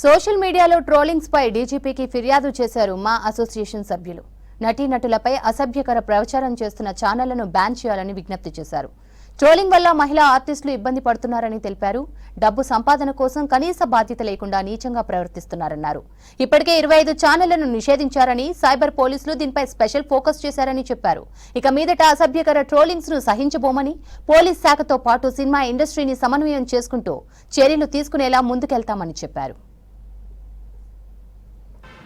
Social మీడియాలో trollings పై డీజీపీకి ఫిర్యాదు చేశారు మా అసోసియేషన్ సభ్యులు. నటీనటులపై అసభ్యకర ప్రచారం చేస్తున్న ఛానళ్లను బ్యాన్ చేయాలని విజ్ఞప్తి చేశారు. ట్రోలింగ్ వల్ల మహిళా ఆర్టిస్టులు ఇబ్బంది పడుతున్నారని తెలిపారు. డబ్బు సంపాదన కోసం కనీస బాధ్యత లేకుండా నీచంగా ప్రవర్తిస్తున్నారన్నారు. ఇప్పటికే 25 ఛానళ్లను నిషేధించారని, సైబర్ పోలీసులు దీనిపై స్పెషల్ ఫోకస్ చేశారని చెప్పారు. ఇక మీదట అసభ్యకర ట్రోలింగ్స్ ను సహించబోమని, పోలీస్ శాఖతో పాటు సినిమా ఇండస్ట్రీని సమన్వయం చేసుకుంటూ చర్యలు తీసుకునేలా ముందుకెళ్తామని చెప్పారు.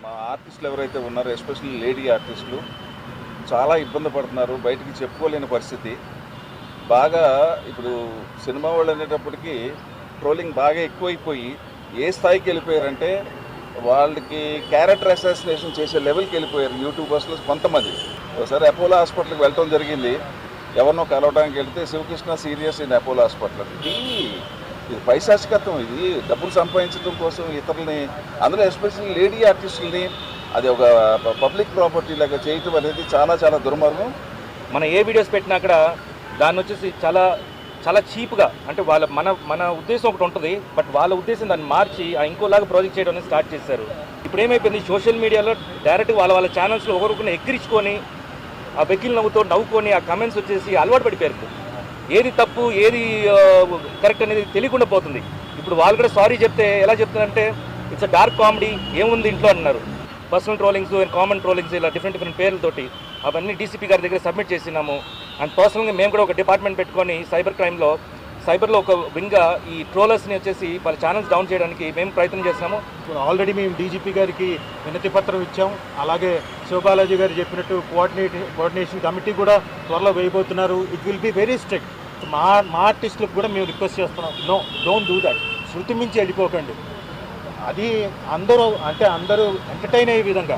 మా ఆర్టిస్టులు ఎవరైతే ఉన్నారో ఎస్పెషల్లీ లేడీ ఆర్టిస్టులు చాలా ఇబ్బంది పడుతున్నారు. బయటికి చెప్పుకోలేని పరిస్థితి. బాగా ఇప్పుడు సినిమా వాళ్ళు అనేటప్పటికీ ట్రోలింగ్ బాగా ఎక్కువైపోయి ఏ స్థాయికి వెళ్ళిపోయారంటే వాళ్ళకి క్యారెక్టర్ అసాసినేషన్ చేసే లెవెల్కి వెళ్ళిపోయారు యూట్యూబర్స్లో కొంతమంది. ఒకసారి అపోలో హాస్పిటల్కి వెళ్ళటం జరిగింది. ఎవరినో కలవడానికి వెళ్తే Shivakrishna serious in Apollo hospital. ఇది పైశాచికత్వం. ఇది డబ్బులు సంపాదించడం కోసం ఇతరులని, అందులో ఎస్పెషల్లీ లేడీ ఆర్టిస్టులని అది ఒక పబ్లిక్ ప్రాపర్టీ లాగా చేయటం అనేది చాలా చాలా దుర్మార్గం. మనం ఏ వీడియోస్ పెట్టినా అక్కడ దాన్ని వచ్చేసి చాలా చాలా చీప్గా, అంటే వాళ్ళ మన ఉద్దేశం ఒకటి ఉంటుంది, బట్ వాళ్ళ ఉద్దేశం దాన్ని మార్చి ఇంకోలాగా ప్రాజెక్ట్ చేయడం అనేది స్టార్ట్ చేశారు. ఇప్పుడు ఏమైపోయింది, సోషల్ మీడియాలో డైరెక్ట్ వాళ్ళ ఛానల్స్లో ఒకరికొకరిని ఎక్కిరించుకొని ఆ వెకిల్ నవ్వుకొని ఆ కమెంట్స్ వచ్చేసి అలవాటు పడిపోయారు. ఏది తప్పు ఏది కరెక్ట్ అనేది తెలియకుండా పోతుంది. ఇప్పుడు వాళ్ళు కూడా సారీ చెప్తే ఎలా చెప్తున్నారంటే ఇట్స్ అ డార్క్ కామెడీ, ఏముంది ఇంట్లో అన్నారు. Personal trollings and common trollings ఇలా డిఫరెంట్ పేర్లతోటి అవన్నీ డీసీపీ గారి దగ్గర సబ్మిట్ చేసినాము. అండ్ పర్సనల్గా మేము కూడా ఒక డిపార్ట్మెంట్ పెట్టుకొని సైబర్లో ఒక వింగ్గా ఈ ట్రోలర్స్ని వచ్చేసి వాళ్ళ ఛానల్స్ డౌన్ చేయడానికి మేము ప్రయత్నం చేస్తున్నాము. ఆల్రెడీ మేము డీజీపీ గారికి వినతి పత్రం ఇచ్చాం. అలాగే శివబాలాజీ గారు చెప్పినట్టు కోఆర్డినేషన్ కమిటీ కూడా త్వరలో వేయబోతున్నారు. It will be very strict. మా ఆర్టిస్టులకు కూడా మేము రిక్వెస్ట్ చేస్తున్నాం, నో డోంట్ డూ దట్. శృతి మించి వెళ్ళిపోకండి. అది అందరూ ఎంటర్టైన్ అయ్యే విధంగా,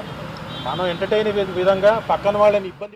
మనం ఎంటర్టైన్ అయ్యే విధంగా పక్కన వాళ్ళని ఇబ్బంది